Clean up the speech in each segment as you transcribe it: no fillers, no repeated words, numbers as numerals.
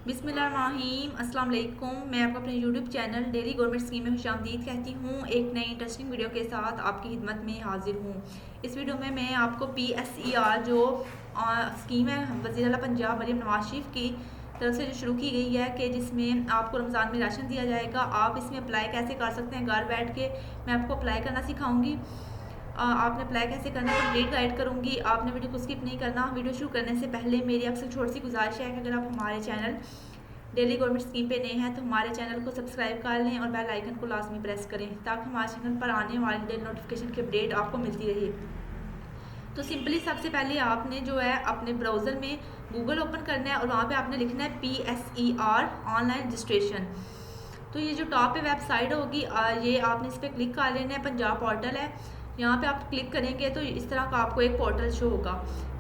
बिस्मिल्लाहिर्रहमानिर्रहीम अस्सलाम वालेकुम। मैं आपको अपने YouTube channel daily government scheme में खुशामदीद कहती हूँ। एक नई इंटरेस्टिंग वीडियो के साथ आपकी खिदमत में हाजिर हूँ। इस वीडियो में मैं आपको PSER जो स्कीम है वज़ीर आला पंजाब मरीम नवाज शरीफ की तरफ से जो शुरू की गई है कि जिसमें आपको रमज़ान में राशन दिया जाएगा, आप इसमें अप्लाई कैसे कर सकते हैं घर बैठ के, मैं आपको अप्लाई करना सिखाऊंगी। आपने अप्लाई कैसे करना है कंप्लीट गाइड करूंगी। आपने वीडियो को स्किप नहीं करना। वीडियो शुरू करने से पहले मेरी आपसे छोटी सी गुजारिश है कि अगर आप हमारे चैनल डेली गवर्नमेंट स्कीम पे नए हैं तो हमारे चैनल को सब्सक्राइब कर लें और बेल आइकन को लाजमी प्रेस करें ताकि हमारे चैनल पर आने वाली डेली नोटिफिकेशन की अपडेट आपको मिलती रहे। तो सिंपली सबसे पहले आपने जो है अपने ब्राउज़र में गूगल ओपन करना है और वहाँ पे आपने लिखना है PSER ऑनलाइन रजिस्ट्रेशन। तो ये जो टॉप पे वेबसाइट होगी ये आपने इस पर क्लिक कर लेना है। पंजाब पोर्टल है, यहाँ पे आप क्लिक करेंगे तो इस तरह का आपको एक पोर्टल शो होगा।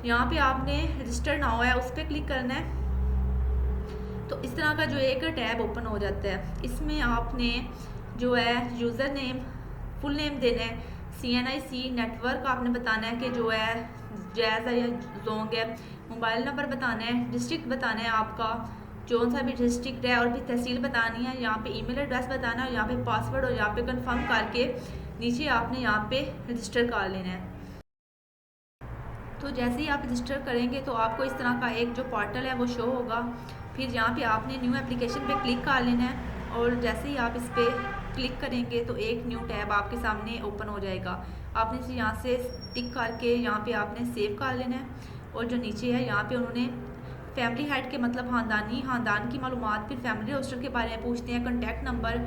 यहाँ पे आपने रजिस्टर नाउ है उस पर क्लिक करना है। तो इस तरह का जो एक टैब ओपन हो जाता है। इसमें आपने जो है यूज़र नेम फुल नेम देना है, CNIC नेटवर्क आपने बताना है कि जो है जैज़ है या जोंग है, मोबाइल नंबर बताना है, डिस्ट्रिक्ट बताना है आपका जो सा भी डिस्ट्रिक्ट है और भी तहसील बतानी है, यहाँ पे ईमेल एड्रेस बताना है, यहाँ पे पासवर्ड और यहाँ पे कंफर्म करके नीचे आपने यहाँ पे रजिस्टर कर लेना है। तो जैसे ही आप रजिस्टर करेंगे तो आपको इस तरह का एक जो पोर्टल है वो शो होगा। फिर यहाँ पे आपने न्यू एप्लीकेशन पे क्लिक कर लेना है और जैसे ही आप इस पर क्लिक करेंगे तो एक न्यू टैब आपके सामने ओपन हो जाएगा। आपने इसे यहाँ से टिक करके यहाँ पे आपने सेव कर लेना है और जो नीचे है यहाँ पे उन्होंने फैमिली हेड के मतलब ख़ानदान की मालूमात, फिर फैमिली रोस्टर के बारे में पूछते हैं, कॉन्टैक्ट नंबर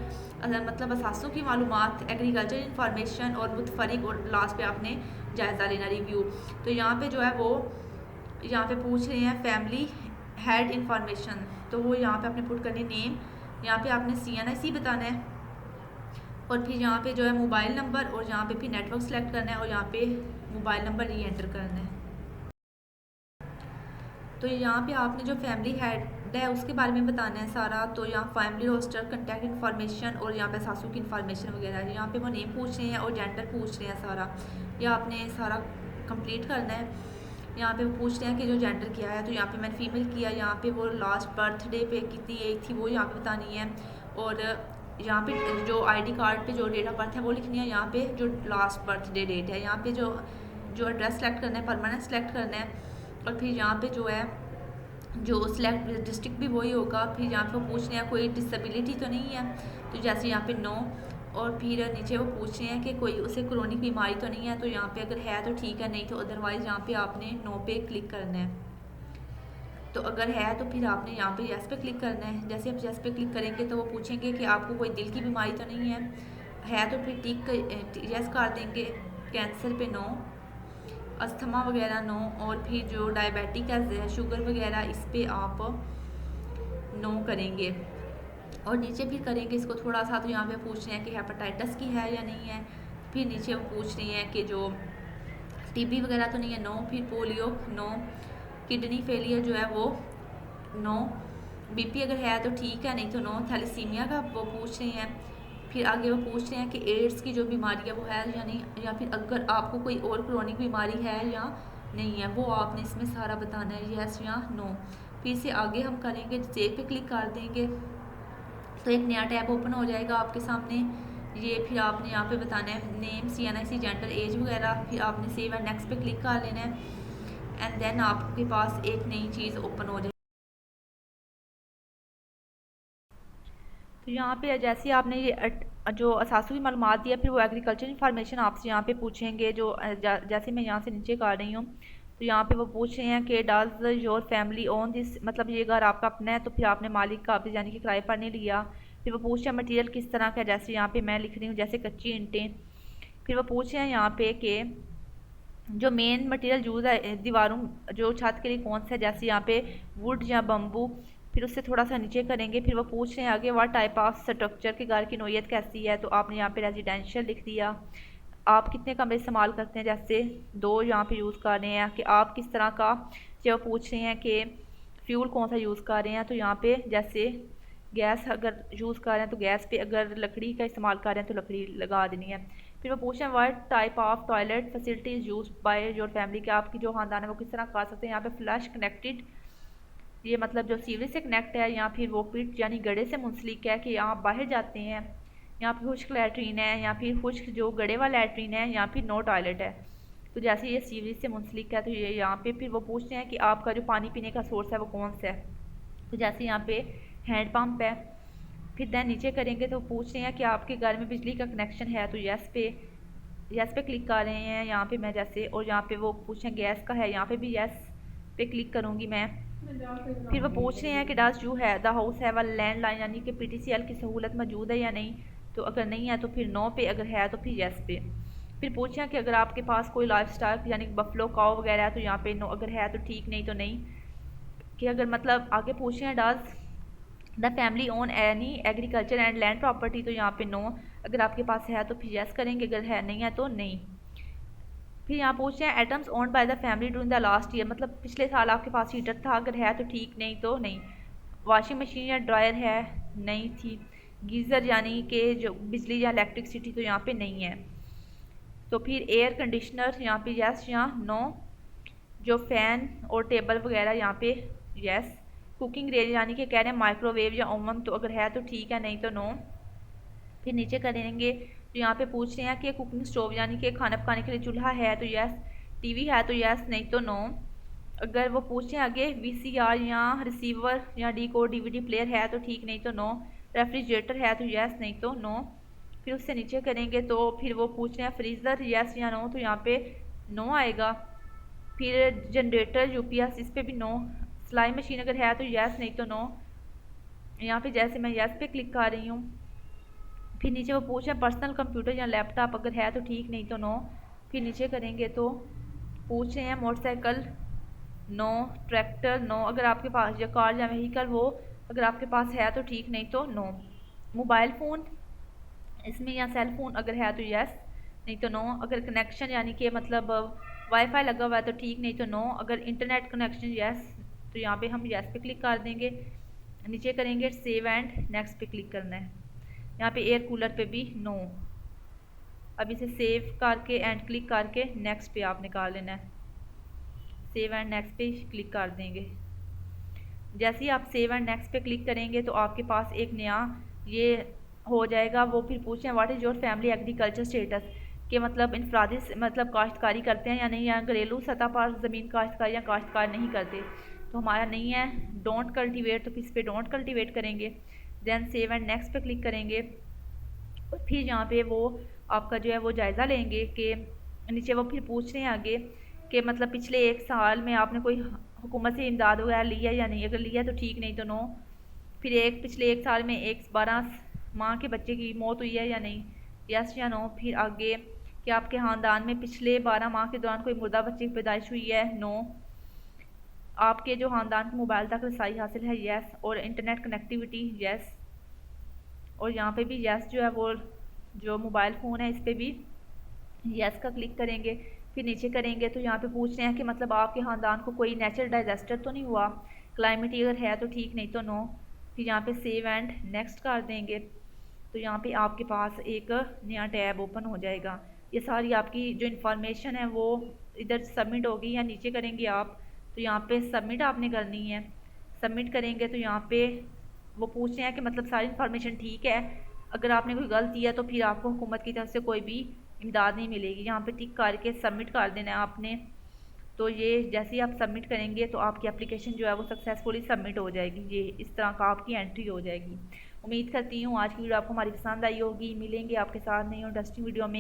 मतलब असासों की मालूमात, एग्रीकल्चर इंफॉर्मेशन और मुतफरिक और लास्ट पे आपने जायज़ा लेना रिव्यू। तो यहाँ पे जो है वो यहाँ पे पूछ रहे हैं फैमिली हेड इंफॉर्मेशन, तो वो यहाँ पे आपने पुट करनी नेम, यहाँ पे आपने CNIC बताना है और फिर यहाँ पे जो है मोबाइल नंबर और यहाँ पे फिर नेटवर्क सेलेक्ट करना है और यहाँ पे मोबाइल नंबर री एंटर करना है। तो यहाँ पे आपने जो फैमिली हेड है उसके बारे में बताना है सारा। तो यहाँ फैमिली रोस्टर, कंटैक्ट इन्फॉर्मेशन और यहाँ पे सासू की इन्फॉर्मेशन वगैरह, यहाँ पे वो नेम पूछ रहे हैं और जेंडर पूछ रहे हैं सारा। यह आपने सारा कंप्लीट करना है। यहाँ पे वो पूछ रहे हैं कि जो जेंडर किया है, तो यहाँ पे मैंने फीमेल किया। यहाँ पे वो लास्ट बर्थडे पे कितनी एज थी वो यहाँ पे बतानी है और यहाँ पे जो ID कार्ड पे जो डेट ऑफ बर्थ है वो लिखनी है। यहाँ पे जो लास्ट बर्थडे डेट है, यहाँ पे जो एड्रेस सेलेक्ट करना है, परमानेंट सेलेक्ट करना है और फिर यहाँ पे जो है जो सिलेक्ट डिस्ट्रिक्ट भी वही होगा। फिर यहाँ पे वो पूछ रहे हैं कोई डिसेबिलिटी तो नहीं है, तो जैसे यहाँ पे नो, और फिर नीचे वो पूछ रहे हैं कि कोई उसे क्रोनिक बीमारी तो नहीं है, तो यहाँ पे अगर है तो ठीक है, नहीं तो अदरवाइज़ यहाँ पे आपने नो पे क्लिक करना है। तो अगर है तो फिर आपने यहाँ पे यस पे क्लिक करना है। जैसे आप यस पे क्लिक करेंगे तो वो पूछेंगे कि आपको कोई दिल की बीमारी तो नहीं है तो फिर टिक यस कर देंगे। कैंसर पे नो, अस्थमा वगैरह नो, और फिर जो डायबिटिक है शुगर वगैरह इस पर आप नो करेंगे और नीचे फिर करेंगे इसको थोड़ा सा। तो यहाँ पे पूछ रहे हैं कि हेपेटाइटिस की है या नहीं है। फिर नीचे वो पूछ रही हैं कि जो TB वगैरह तो नहीं है, नो। फिर पोलियो नो, किडनी फेलियर जो है वो नो, BP अगर है तो ठीक है, नहीं तो नो। थैलेसीमिया का वो पूछ रहे हैं। फिर आगे वो पूछ रहे हैं कि एड्स की जो बीमारी है वो है या नहीं, या फिर अगर आपको कोई और क्रोनिक बीमारी है या नहीं है, वो आपने इसमें सारा बताना है, यस या नो। फिर से आगे हम करेंगे, सेव पे क्लिक कर देंगे तो एक नया टैब ओपन हो जाएगा आपके सामने। ये फिर आपने यहाँ पे बताना है नेम, CNIC, जेंडर, एज वगैरह। फिर आपने सेव एंड नेक्स्ट पे क्लिक कर लेना है एंड देन आपके पास एक नई चीज़ ओपन हो जाएगी। तो यहाँ पे जैसे आपने ये जो असासू की मालूमात दी है, फिर वो एग्रीकल्चर इन्फॉर्मेशन आपसे यहाँ पे पूछेंगे। जो जैसे मैं यहाँ से नीचे कर रही हूँ तो यहाँ पे वो पूछ रहे हैं कि does your family own this, मतलब ये घर आपका अपना है, तो फिर आपने मालिक का आपने यानी कि किराए पर नहीं लिया। फिर वो पूछ रहे हैं मटीरियल किस तरह का है, जैसे यहाँ पे मैं लिख रही हूँ जैसे कच्ची ईंटें। फिर वो पूछ रहे हैं यहाँ पे कि जो मेन मटेरियल यूज़ है दीवारों जो छत के लिए कौन सा है, जैसे यहाँ पे वुड या बम्बू। फिर उससे थोड़ा सा नीचे करेंगे, फिर वो पूछ रहे हैं आगे व्हाट टाइप ऑफ स्ट्रक्चर के घर की नोयत कैसी है, तो आपने यहाँ पे रेजिडेंशियल लिख दिया। आप कितने कमरे इस्तेमाल करते हैं, जैसे 2 यहाँ पे यूज़ कर रहे हैं। कि आप किस तरह का, जब पूछ रहे हैं कि फ्यूल कौन सा यूज़ कर रहे हैं, तो यहाँ पे जैसे गैस अगर यूज़ कर रहे हैं तो गैस पे, अगर लकड़ी का इस्तेमाल कर रहे हैं तो लकड़ी लगा देनी है। फिर वो पूछते हैं what type of toilet facilities use by your family, कि आपकी जो खानदान है वो किस तरह कर सकते हैं। यहाँ पे फ्लैश कनेक्टेड, ये मतलब जो सीवरेज से कनेक्ट है, या फिर वो पिट यानी गड्ढे से मुंसलिक है कि आप बाहर जाते हैं, यहाँ पे खुश्क लैट्रीन है, या फिर खुश्क जो गड्ढे वाला लैट्रीन है, या फिर नो टॉयलेट है। तो जैसे ये सीवरेज से मुंसलिक है तो ये यहाँ पे फिर वो पूछते हैं कि आपका जो पानी पीने का सोर्स है वो कौन सा है। तो जैसे यहाँ पे हैंड पंप है, फिर दैन नीचे करेंगे तो पूछते हैं कि आपके घर में बिजली का कनेक्शन है, तो यस पे क्लिक कर रहे हैं यहाँ पे मैं जैसे, और यहाँ पे वो पूछें गैस का है, यहाँ पे भी यस पे क्लिक करूँगी मैं। फिर वो पूछ रहे हैं कि डज यू है द हाउस है वाला लैंडलाइन यानी कि PTCL की सहूलत मौजूद है या नहीं। तो अगर नहीं है तो फिर नो पे, अगर है तो फिर यस पे। फिर पूछें कि अगर आपके पास कोई लाइफ स्टाइल यानी बफलो काव वगैरह है तो यहाँ पे नो, अगर है तो ठीक, नहीं तो नहीं। कि अगर मतलब आगे पूछे हैं does the family own any agriculture and land property, तो यहाँ पे नो, अगर आपके पास है तो फिर यस करेंगे, अगर है नहीं है तो नहीं। फिर यहाँ पूछते हैं atoms owned by the family during the last year, मतलब पिछले साल आपके पास हीटर था, अगर है तो ठीक, नहीं तो नहीं। वॉशिंग मशीन या ड्रायर है, नहीं थी। गीज़र यानी कि जो बिजली या इलेक्ट्रिसिटी, तो यहाँ पे नहीं है। तो फिर एयर कंडीशनर यहाँ पे यस या नो। जो फ़ैन और टेबल वगैरह यहाँ पे यस। कुकिंग रेंज यानी कि कह रहे हैं माइक्रोवेव या ओवन, तो अगर है तो ठीक है, नहीं तो नो। फिर नीचे करेंगे तो यहाँ पे पूछ रहे हैं कि कुकिंग स्टोव यानी कि खाना पकाने के लिए चूल्हा है तो यस, टीवी है तो यस, नहीं तो नो। अगर वो पूछें आगे VCR या रिसीवर या डीकोड DVD प्लेयर है तो ठीक, नहीं तो नो। रेफ्रिजरेटर है तो यस, नहीं तो नो। फिर उससे नीचे करेंगे तो फिर वो पूछ रहे हैं फ्रीज़र यस या नो, तो यहाँ पे नो आएगा। फिर जनरेटर UPS, इस पर भी नो। सिलाई मशीन अगर है तो यस, नहीं तो नो। यहाँ पे जैसे मैं यस पे क्लिक कर रही हूँ। फिर नीचे वो पूछ रहे हैं पर्सनल कंप्यूटर या लैपटॉप, अगर है तो ठीक, नहीं तो नो। फिर नीचे करेंगे तो पूछ रहे हैं मोटरसाइकिल, नो। ट्रैक्टर, नो, अगर आपके पास या कार या व्हीकल वो अगर आपके पास है तो ठीक, नहीं तो नो। मोबाइल फ़ोन इसमें या सेल फ़ोन अगर है तो यस, नहीं तो नो। अगर कनेक्शन यानी कि मतलब वाईफाई लगा हुआ है तो ठीक, नहीं तो नो। अगर इंटरनेट कनेक्शन यस, तो यहाँ पे हम यस पे क्लिक कर देंगे। नीचे करेंगे सेव एंड नेक्स्ट पे क्लिक करना है। यहाँ पे एयर कूलर पे भी नो। अब इसे सेव करके एंड क्लिक करके नेक्स्ट पे आप निकाल लेना है। सेव एंड नेक्स्ट पे क्लिक कर देंगे। जैसे ही आप सेव एंड नेक्स्ट पे क्लिक करेंगे तो आपके पास एक नया ये हो जाएगा। वो फिर पूछें what is your family agriculture status, कि मतलब इनफरादी मतलब काश्तकारी करते हैं या नहीं, या घरेलू सतह पर ज़मीन काश्तकारी या काश्तकार नहीं करते। तो हमारा नहीं है, डोंट कल्टीवेट, तो इस पर डोंट कल्टीवेट करेंगे। देन सेव एंड नेक्स्ट पे क्लिक करेंगे। फिर यहाँ पे वो आपका जो है वो जायज़ा लेंगे कि नीचे वो फिर पूछ रहे हैं आगे कि मतलब पिछले 1 साल में आपने कोई हुकूमत से इमदाद वगैरह लिया या नहीं, अगर लिया तो ठीक, नहीं तो नो। फिर पिछले 1 साल में 12 माह के बच्चे की मौत हुई है या नहीं, यस या नो। फिर आगे कि आपके ख़ानदान में पिछले 12 माह के दौरान कोई मुर्दा बच्चे की पैदाइश हुई है, नो। आपके जो ख़ानदान को मोबाइल तक रसाई हासिल है, यस। और इंटरनेट कनेक्टिविटी, यस। और यहाँ पे भी यस जो है वो जो मोबाइल फ़ोन है इस पर भी यस का क्लिक करेंगे। फिर नीचे करेंगे तो यहाँ पे पूछ रहे हैं कि मतलब आपके ख़ानदान को कोई नेचुरल डिज़ास्टर तो नहीं हुआ, क्लाइमेट अगर है तो ठीक, नहीं तो नो। फिर यहाँ पे सेव एंड नेक्स्ट कर देंगे तो यहाँ पे आपके पास एक नया टैब ओपन हो जाएगा। ये सारी आपकी जो इन्फॉर्मेशन है वो इधर सबमिट होगी, या नीचे करेंगे आप तो यहाँ पे सबमिट आपने करनी है। सबमिट करेंगे तो यहाँ पे वो पूछ रहे हैं कि मतलब सारी इन्फॉर्मेशन ठीक है, अगर आपने कोई गलत किया तो फिर आपको हुकूमत की तरफ से कोई भी इमदाद नहीं मिलेगी। यहाँ पे टिक करके सबमिट कर देना है आपने। तो ये जैसे ही आप सबमिट करेंगे तो आपकी एप्लीकेशन जो है वो सक्सेसफुली सबमिट हो जाएगी। ये इस तरह का आपकी एंट्री हो जाएगी। उम्मीद करती हूँ आज की वीडियो आपको हमारी पसंद आई होगी। मिलेंगे आपके साथ नई और इंटरेस्टिंग वीडियो में।